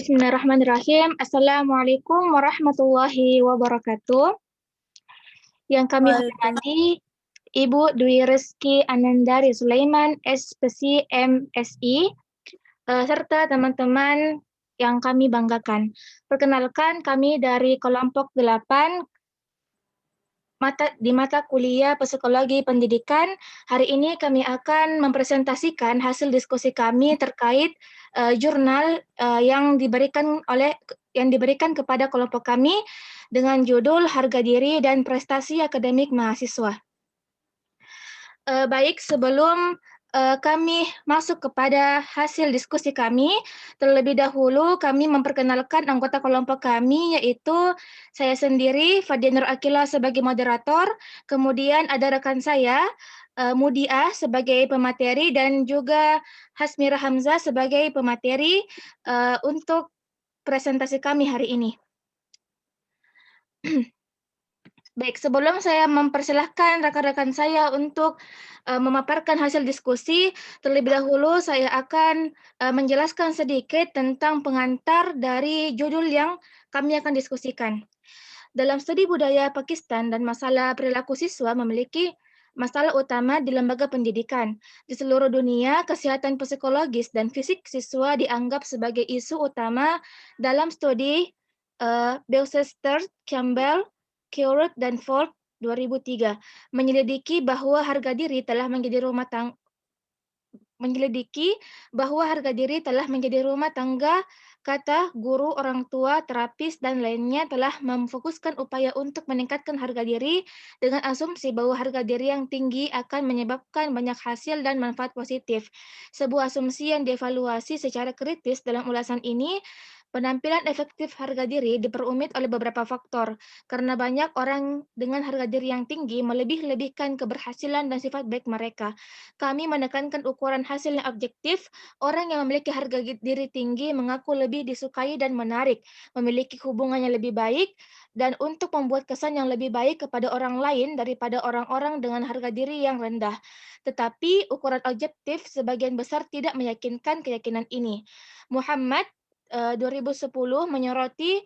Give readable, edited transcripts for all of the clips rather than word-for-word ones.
Bismillahirrahmanirrahim. Assalamualaikum warahmatullahi wabarakatuh. Yang kami hormati Ibu Dwi Reski Anandari Sulaiman, SPC MSI, serta teman-teman yang kami banggakan. Perkenalkan, kami dari kelompok 8 di mata kuliah Psikologi Pendidikan. Hari ini kami akan mempresentasikan hasil diskusi kami terkait jurnal yang diberikan kepada kelompok kami dengan judul Harga Diri dan Prestasi Akademik Mahasiswa. Baik, sebelum kami masuk kepada hasil diskusi kami, terlebih dahulu kami memperkenalkan anggota kelompok kami, yaitu saya sendiri, Fadia Nur Akila sebagai moderator, kemudian ada rekan saya, Mudia sebagai pemateri, dan juga Hasmira Hamzah sebagai pemateri untuk presentasi kami hari ini. Baik, sebelum saya mempersilahkan rekan-rekan saya untuk memaparkan hasil diskusi, terlebih dahulu saya akan menjelaskan sedikit tentang pengantar dari judul yang kami akan diskusikan. Dalam studi budaya Pakistan dan masalah perilaku siswa memiliki masalah utama di lembaga pendidikan. Di seluruh dunia, kesehatan psikologis dan fisik siswa dianggap sebagai isu utama dalam studi Beusester, Campbell, Curut, dan Ford 2003 menyelidiki bahwa harga diri telah menjadi rumah tangga, kata guru, orang tua, terapis, dan lainnya telah memfokuskan upaya untuk meningkatkan harga diri dengan asumsi bahwa harga diri yang tinggi akan menyebabkan banyak hasil dan manfaat positif. Sebuah asumsi yang dievaluasi secara kritis dalam ulasan ini. Penampilan efektif harga diri diperumit oleh beberapa faktor, karena banyak orang dengan harga diri yang tinggi melebih-lebihkan keberhasilan dan sifat baik mereka. Kami menekankan ukuran hasil yang objektif. Orang yang memiliki harga diri tinggi mengaku lebih disukai dan menarik, memiliki hubungan yang lebih baik, dan untuk membuat kesan yang lebih baik kepada orang lain daripada orang-orang dengan harga diri yang rendah. Tetapi ukuran objektif sebagian besar tidak meyakinkan keyakinan ini. Muhammad 2010 menyoroti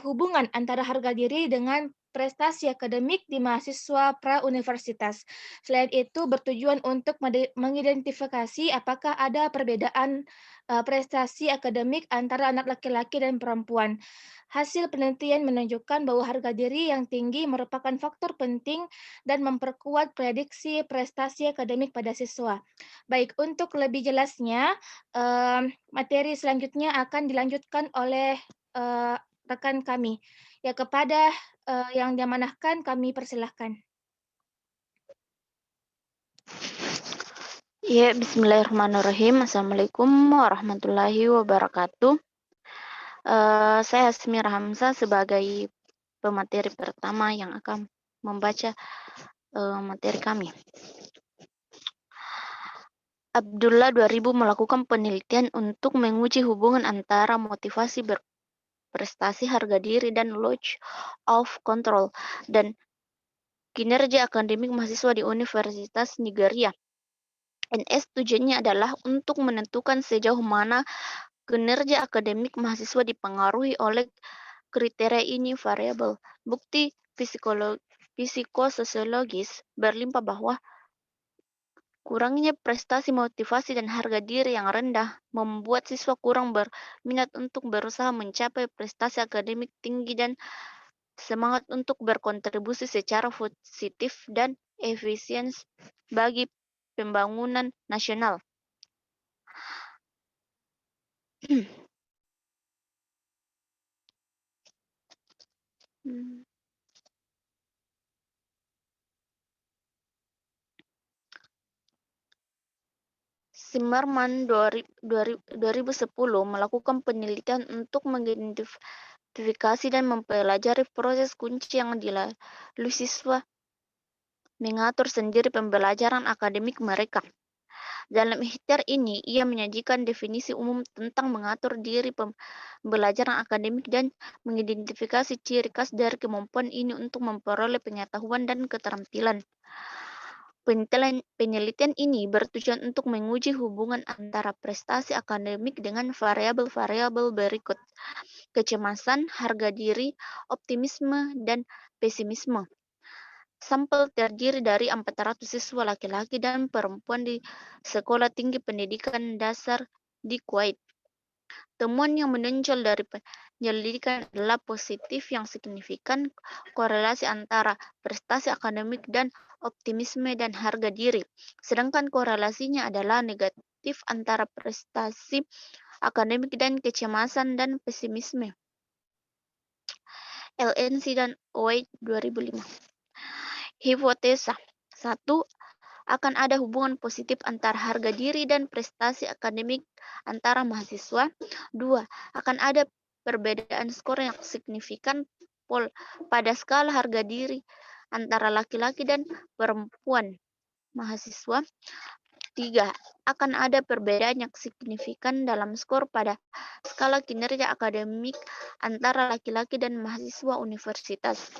hubungan antara harga diri dengan prestasi akademik di mahasiswa pra-universitas. Selain itu, bertujuan untuk mengidentifikasi apakah ada perbedaan prestasi akademik antara anak laki-laki dan perempuan. Hasil penelitian menunjukkan bahwa harga diri yang tinggi merupakan faktor penting dan memperkuat prediksi prestasi akademik pada siswa. Baik, untuk lebih jelasnya, materi selanjutnya akan dilanjutkan oleh rekan kami. Ya, kepada yang diamanahkan kami persilahkan. Ya, bismillahirrahmanirrahim. Assalamualaikum warahmatullahi wabarakatuh. Saya Hasmira Hamzah sebagai pemateri pertama yang akan membaca materi kami. Abdullah 2000 melakukan penelitian untuk menguji hubungan antara motivasi berprestasi, harga diri, dan lodge of control dan kinerja akademik mahasiswa di Universitas Nigeria. NS tujuannya adalah untuk menentukan sejauh mana kinerja akademik mahasiswa dipengaruhi oleh kriteria ini variabel. Bukti psikososiologis berlimpah bahwa kurangnya prestasi, motivasi, dan harga diri yang rendah membuat siswa kurang berminat untuk berusaha mencapai prestasi akademik tinggi dan semangat untuk berkontribusi secara positif dan efisien bagi pembangunan nasional. Zimmerman 2010 melakukan penelitian untuk mengidentifikasi dan mempelajari proses kunci yang dilalui siswa mengatur sendiri pembelajaran akademik mereka. Dalam ikhtiar ini, ia menyajikan definisi umum tentang mengatur diri pembelajaran akademik dan mengidentifikasi ciri khas dari kemampuan ini untuk memperoleh pengetahuan dan keterampilan. Penelitian ini bertujuan untuk menguji hubungan antara prestasi akademik dengan variabel-variabel berikut: kecemasan, harga diri, optimisme, dan pesimisme. Sampel terdiri dari 400 siswa laki-laki dan perempuan di Sekolah Tinggi Pendidikan Dasar di Kuwait. Temuan yang menonjol dari penyelidikan adalah positif yang signifikan korelasi antara prestasi akademik dan optimisme dan harga diri, sedangkan korelasinya adalah negatif antara prestasi akademik dan kecemasan dan pesimisme. LNC dan White 2005. Hipotesa 1. Akan ada hubungan positif antara harga diri dan prestasi akademik antara mahasiswa. 2. Akan ada perbedaan skor yang signifikan pada skala harga diri antara laki-laki dan perempuan mahasiswa. 3. Akan ada perbedaan yang signifikan dalam skor pada skala kinerja akademik antara laki-laki dan mahasiswa universitas.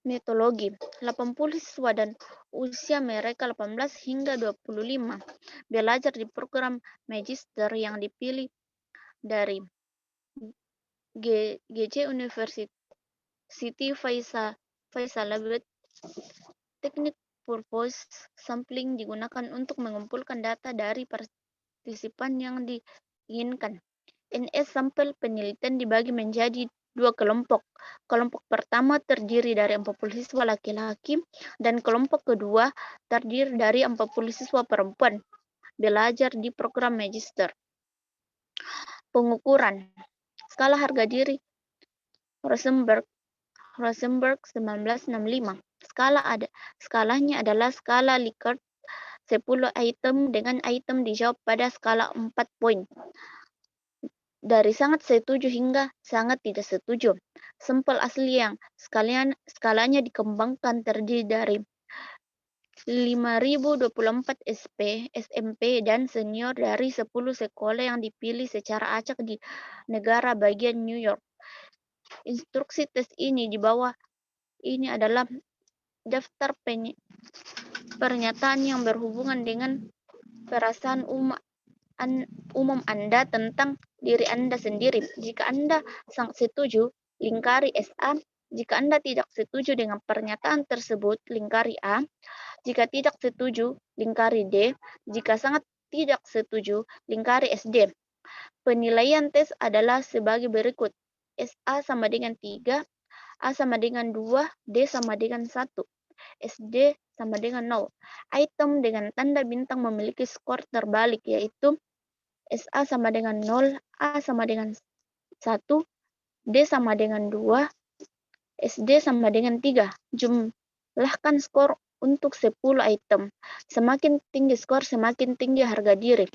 Metodologi 80 siswa dan usia mereka 18 hingga 25 belajar di program magister yang dipilih dari GC University Faisalabad. Teknik purpose sampling digunakan untuk mengumpulkan data dari partisipan yang diinginkan. NS sampel penelitian dibagi menjadi 2 kelompok. Kelompok pertama terdiri dari 40 siswa laki-laki dan kelompok kedua terdiri dari 40 siswa perempuan belajar di program magister. Pengukuran skala harga diri Rosenberg 1965. Skalanya adalah skala Likert 10 item dengan item dijawab pada skala 4 poin. Dari sangat setuju hingga sangat tidak setuju. Sampel asli yang skalanya dikembangkan terdiri dari 5.024 SMP dan senior dari 10 sekolah yang dipilih secara acak di negara bagian New York. Instruksi tes ini di bawah ini adalah daftar pernyataan yang berhubungan dengan perasaan umum Anda tentang diri Anda sendiri. Jika Anda sangat setuju, lingkari SA. Jika Anda tidak setuju dengan pernyataan tersebut, lingkari A. Jika tidak setuju, lingkari D. Jika sangat tidak setuju, lingkari SD. Penilaian tes adalah sebagai berikut. SA sama dengan 3, A sama dengan 2, D sama dengan 1. SD sama dengan 0. Item dengan tanda bintang memiliki skor terbalik, yaitu SA sama dengan 0, A sama dengan 1, D sama dengan 2, SD sama dengan 3. Jumlahkan skor untuk 10 item. Semakin tinggi skor, semakin tinggi harga diri.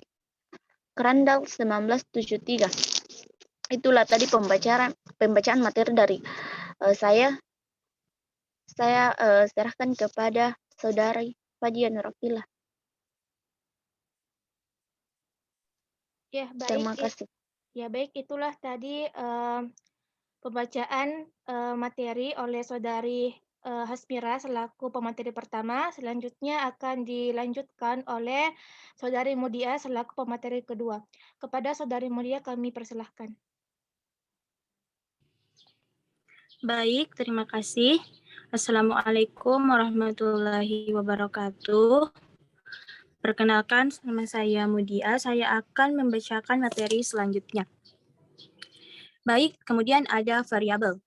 Crandall 1973. Itulah tadi pembacaan materi dari saya. Saya serahkan kepada Saudari Fadia Nurafila. Ya, baik. Terima kasih. Ya, baik. Itulah tadi pembacaan materi oleh Saudari Hasmira selaku pemateri pertama. Selanjutnya akan dilanjutkan oleh Saudari Mudia selaku pemateri kedua. Kepada Saudari Mudia kami persilahkan. Baik, terima kasih. Assalamualaikum warahmatullahi wabarakatuh. Perkenalkan, nama saya Mudia. Saya akan membacakan materi selanjutnya. Baik, kemudian ada variabel.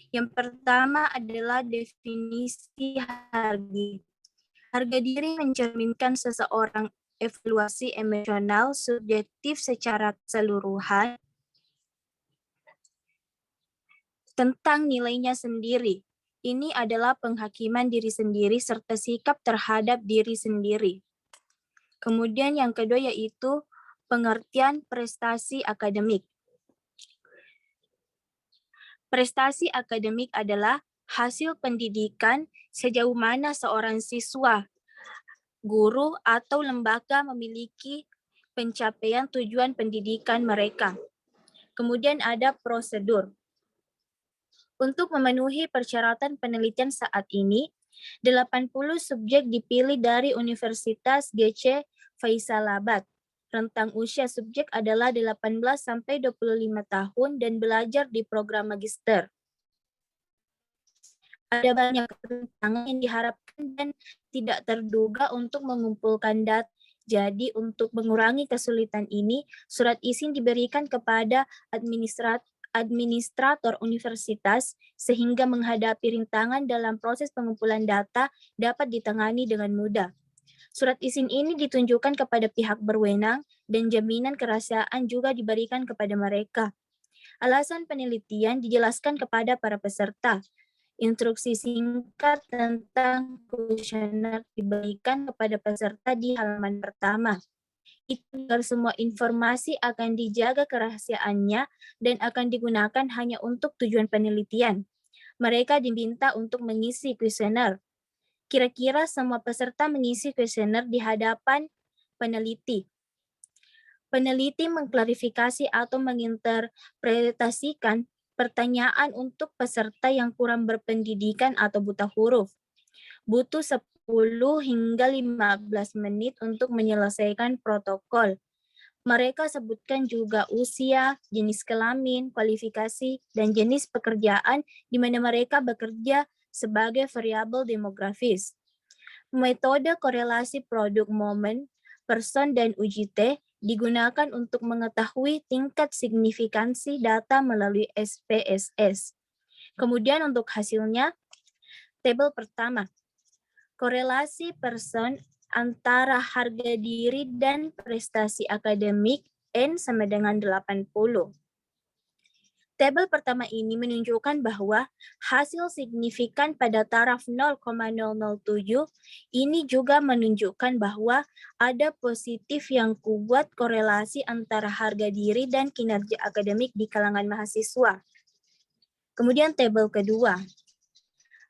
Yang pertama adalah definisi harga diri. Harga diri mencerminkan seseorang evaluasi emosional subjektif secara keseluruhan tentang nilainya sendiri. Ini adalah penghakiman diri sendiri serta sikap terhadap diri sendiri. Kemudian yang kedua yaitu pengertian prestasi akademik. Prestasi akademik adalah hasil pendidikan sejauh mana seorang siswa, guru, atau lembaga memiliki pencapaian tujuan pendidikan mereka. Kemudian ada prosedur. Untuk memenuhi persyaratan penelitian saat ini, 80 subjek dipilih dari Universitas GC Faisalabad. Rentang usia subjek adalah 18 sampai 25 tahun dan belajar di program magister. Ada banyak tantangan yang diharapkan dan tidak terduga untuk mengumpulkan data. Jadi untuk mengurangi kesulitan ini, surat izin diberikan kepada administrator universitas sehingga menghadapi rintangan dalam proses pengumpulan data dapat ditangani dengan mudah. Surat izin ini ditunjukkan kepada pihak berwenang dan jaminan kerahasiaan juga diberikan kepada mereka. Alasan penelitian dijelaskan kepada para peserta. Instruksi singkat tentang kuesioner diberikan kepada peserta di halaman pertama. Itu agar semua informasi akan dijaga kerahasiaannya dan akan digunakan hanya untuk tujuan penelitian. Mereka diminta untuk mengisi kuesioner. Kira-kira semua peserta mengisi kuesioner di hadapan peneliti. Peneliti mengklarifikasi atau menginterpretasikan pertanyaan untuk peserta yang kurang berpendidikan atau buta huruf. Butuh 10 hingga 15 menit untuk menyelesaikan protokol. Mereka sebutkan juga usia, jenis kelamin, kualifikasi, dan jenis pekerjaan di mana mereka bekerja sebagai variabel demografis. Metode korelasi produk momen, person, dan UJT digunakan untuk mengetahui tingkat signifikansi data melalui SPSS. Kemudian untuk hasilnya, tabel pertama, korelasi person antara harga diri dan prestasi akademik N sama dengan 80. Tabel pertama ini menunjukkan bahwa hasil signifikan pada taraf 0,007 ini juga menunjukkan bahwa ada positif yang kuat korelasi antara harga diri dan kinerja akademik di kalangan mahasiswa. Kemudian tabel kedua,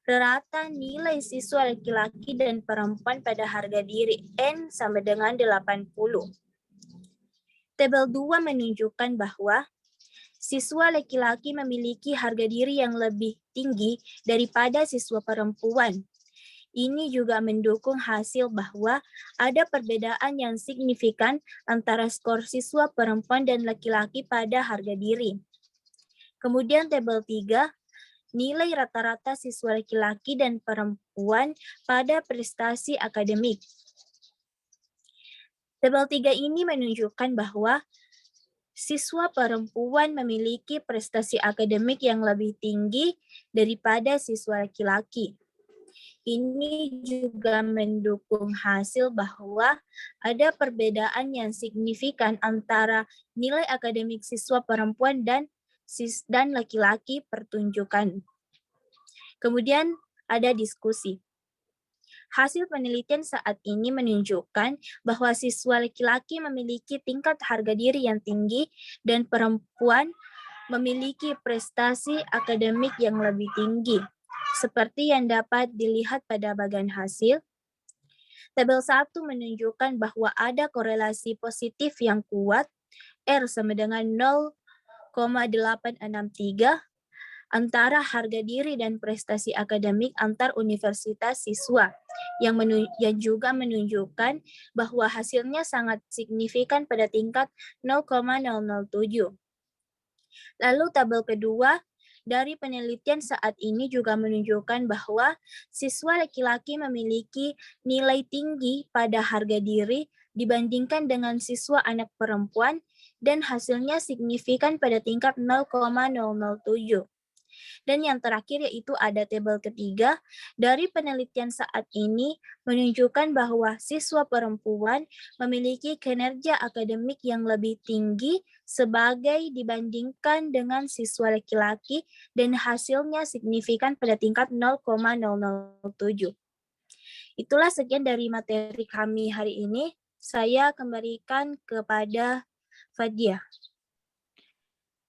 rata nilai siswa laki-laki dan perempuan pada harga diri N sama dengan 80. Tabel 2 menunjukkan bahwa siswa laki-laki memiliki harga diri yang lebih tinggi daripada siswa perempuan. Ini juga mendukung hasil bahwa ada perbedaan yang signifikan antara skor siswa perempuan dan laki-laki pada harga diri. Kemudian tabel 3, nilai rata-rata siswa laki-laki dan perempuan pada prestasi akademik. Tabel 3 ini menunjukkan bahwa siswa perempuan memiliki prestasi akademik yang lebih tinggi daripada siswa laki-laki. Ini juga mendukung hasil bahwa ada perbedaan yang signifikan antara nilai akademik siswa perempuan dan laki-laki pertunjukan. Kemudian ada diskusi. Hasil penelitian saat ini menunjukkan bahwa siswa laki-laki memiliki tingkat harga diri yang tinggi dan perempuan memiliki prestasi akademik yang lebih tinggi. Seperti yang dapat dilihat pada bagian hasil, tabel 1 menunjukkan bahwa ada korelasi positif yang kuat, R sama dengan 0,863, antara harga diri dan prestasi akademik antar universitas siswa, yang juga menunjukkan bahwa hasilnya sangat signifikan pada tingkat 0,007. Lalu tabel kedua, dari penelitian saat ini juga menunjukkan bahwa siswa laki-laki memiliki nilai tinggi pada harga diri dibandingkan dengan siswa anak perempuan dan hasilnya signifikan pada tingkat 0,007. Dan yang terakhir yaitu ada tabel ketiga, dari penelitian saat ini menunjukkan bahwa siswa perempuan memiliki kinerja akademik yang lebih tinggi sebagai dibandingkan dengan siswa laki-laki dan hasilnya signifikan pada tingkat 0,007. Itulah sekian dari materi kami hari ini. Saya kembalikan kepada Fadia.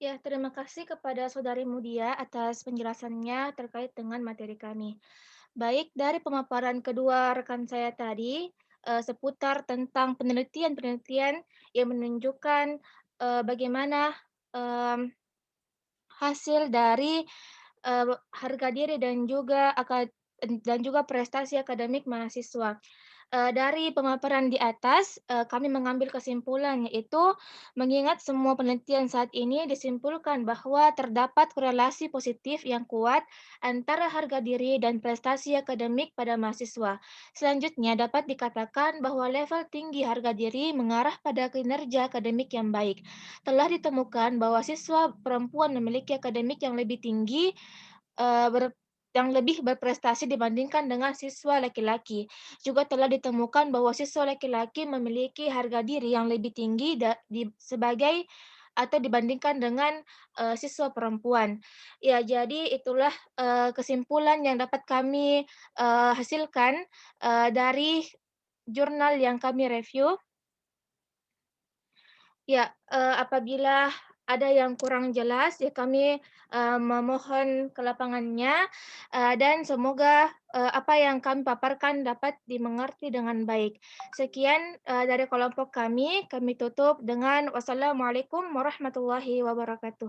Ya, terima kasih kepada Saudari Mudia atas penjelasannya terkait dengan materi kami. Baik, dari pemaparan kedua rekan saya tadi, seputar tentang penelitian-penelitian yang menunjukkan bagaimana hasil dari harga diri dan juga dan juga prestasi akademik mahasiswa. Dari pemaparan di atas, kami mengambil kesimpulan, yaitu mengingat semua penelitian saat ini disimpulkan bahwa terdapat korelasi positif yang kuat antara harga diri dan prestasi akademik pada mahasiswa. Selanjutnya, dapat dikatakan bahwa level tinggi harga diri mengarah pada kinerja akademik yang baik. Telah ditemukan bahwa siswa perempuan memiliki akademik yang lebih tinggi, eee, ber yang lebih berprestasi dibandingkan dengan siswa laki-laki. Juga telah ditemukan bahwa siswa laki-laki memiliki harga diri yang lebih tinggi sebagai atau dibandingkan dengan siswa perempuan. Ya, jadi itulah kesimpulan yang dapat kami hasilkan dari jurnal yang kami review. Ya, apabila ada yang kurang jelas, ya kami memohon ke lapangannya, dan semoga apa yang kami paparkan dapat dimengerti dengan baik. Sekian dari kelompok kami tutup dengan wassalamualaikum warahmatullahi wabarakatuh.